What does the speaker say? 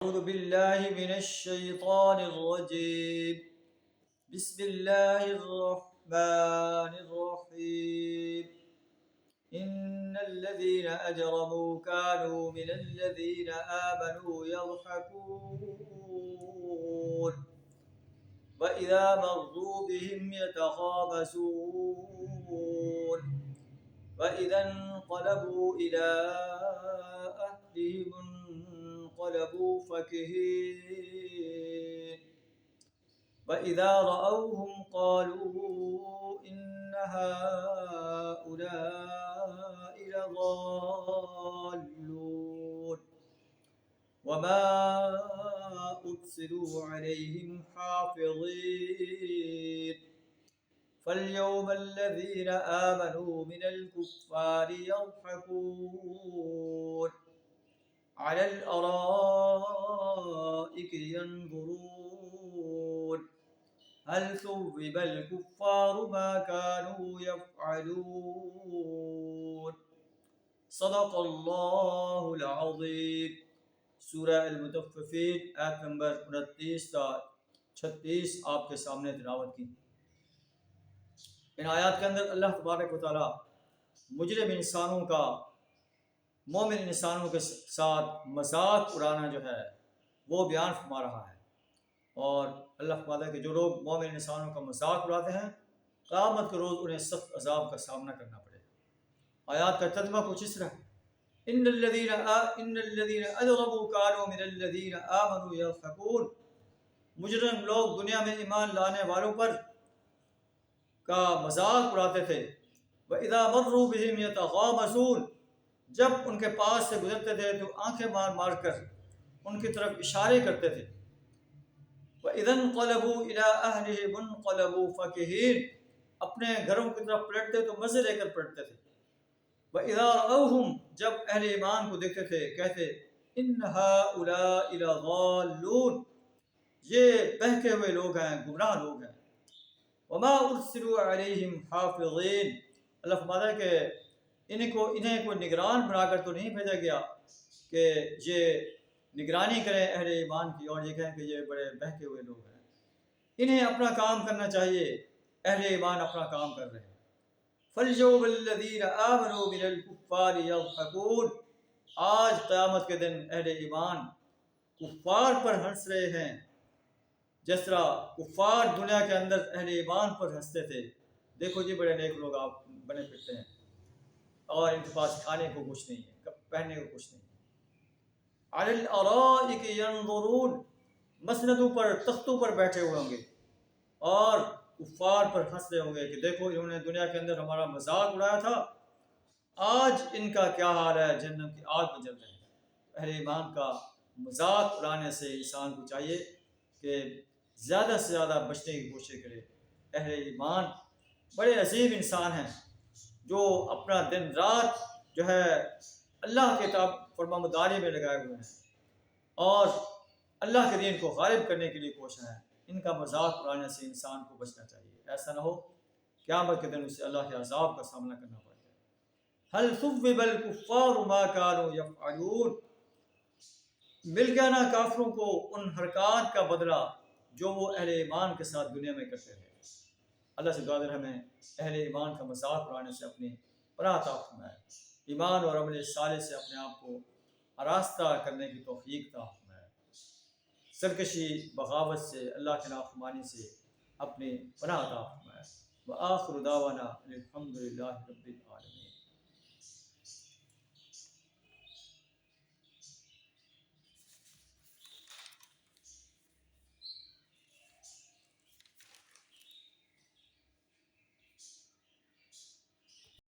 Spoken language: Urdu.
أعوذ بالله من الشيطان الرجيم. بسم الله الرحمن الرحيم. إن الذين أجرموا كانوا من الذين آمنوا يضحكون وإذا مروا بهم يتخابسون وإذا انقلبوا إلى أهلهم انقلبوا فكهين وإذا رأوهم قالوا إن هؤلاء لضالون وما أرسلوا عليهم حافظين فاليوم الذين آمنوا من الكفار يضحكون على الأرائك ينظرون هل ثوب الكفار ما كانوا يفعلون صدق اللہ العظیم. سورہ المطففین آیت نمبر 29 تا 36 آپ کے سامنے تلاوت کی. ان آیات کے اندر اللہ تبارک و تعالی مجرم انسانوں کا مومن انسانوں کے ساتھ مذاق اڑانا جو ہے وہ بیان فرما رہا ہے، اور اللہ فرماتا ہے کہ جو لوگ مومن انسانوں کا مذاق اڑاتے ہیں قیامت کے روز انہیں سخت عذاب کا سامنا کرنا پڑے گا. آیات کا ترجمہ کچھ اس طرح: ان الذين اجرموا كانوا من الذين آمنوا يضحكون. مجرم لوگ دنیا میں ایمان لانے والوں پر کا مذاق اڑاتے تھے. وَإِذَا مَرُّوا بِهِمْ يَتَغَامَزُونَ. جب ان کے پاس سے گزرتے تھے تو آنکھیں مار مار کر ان کی طرف اشارے کرتے تھے. وَإِذَا انقلبوا إِلَىٰ أَهْلِهِمُ انقلبوا فَكِهِينَ. اپنے گھروں کی طرف پلٹتے تو مزے لے کر پلٹتے تھے. وَإِذَا رَأَوْهُمْ. جب اہل ایمان کو دیکھتے تھے کہتے إِنَّ هَؤُلَاءِ لَضَالُّونَ. یہ بہکے ہوئے لوگ ہیں، گمراہ لوگ ہیں. وَمَا أُرْسِلُوا عَلَيْهِمْ حَافِظِينَ. اللہ فرماتا ہے کہ انہیں کوئی نگران بنا کر تو نہیں بھیجا گیا کہ یہ نگرانی کریں اہل ایمان کی اور یہ کہیں کہ یہ بڑے بہکے ہوئے لوگ ہیں. انہیں اپنا کام کرنا چاہیے، اہل ایمان اپنا کام کر رہے ہیں. فَالْيَوْمَ الَّذِينَ آمَنُوا مِنَ الْكُفَّارِ يَضْحَكُونَ. آج قیامت کے دن اہل ایمان کفار پر ہنس رہے ہیں جس طرح کفار دنیا کے اندر اہل ایمان پر ہنستے تھے. دیکھو جی بڑے نیک لوگ آپ بنے پھرتے ہیں اور ان کے پاس کھانے کو کچھ نہیں ہے، پہننے کو کچھ نہیں ہے. علی الارائک ینظرون. مسندوں پر، تختوں پر بیٹھے ہوئے ہوں گے اور کفار پر ہنس رہے ہوں گے کہ دیکھو انہوں نے دنیا کے اندر ہمارا مذاق اڑایا تھا، آج ان کا کیا حال ہے، جہنم کی آگ میں جل رہے ہیں. اہل ایمان کا مذاق اڑانے سے انسان کو چاہیے کہ زیادہ سے زیادہ بچنے کی کوشش کرے. اہل ایمان بڑے عظیم انسان ہیں جو اپنا دن رات جو ہے اللہ کے فرما برداری میں لگائے ہوئے ہیں اور اللہ کے دین کو غالب کرنے کے لیے کوشاں ہیں. ان کا مذاق اڑانے سے انسان کو بچنا چاہیے، ایسا نہ ہو قیامت کے دن اسے اللہ کے عذاب کا سامنا کرنا پڑے. هل ثوب الكفار ما كانوا يفعلون. مل گیا نا کافروں کو ان حرکات کا بدلہ جو وہ اہل ایمان کے ساتھ دنیا میں کرتے تھے. اللہ سے دعا ہے ہمیں اہل ایمان کا مذاق اڑانے سے اپنی پناہ عطا فرمائے، ایمان اور عمل صالح سے اپنے آپ کو آراستہ کرنے کی توفیق عطا فرمائے، سرکشی بغاوت سے اللہ کی نافرمانی سے اپنی پناہ عطا فرمائے. وآخر دعوانا الحمد للہ رب العالمین.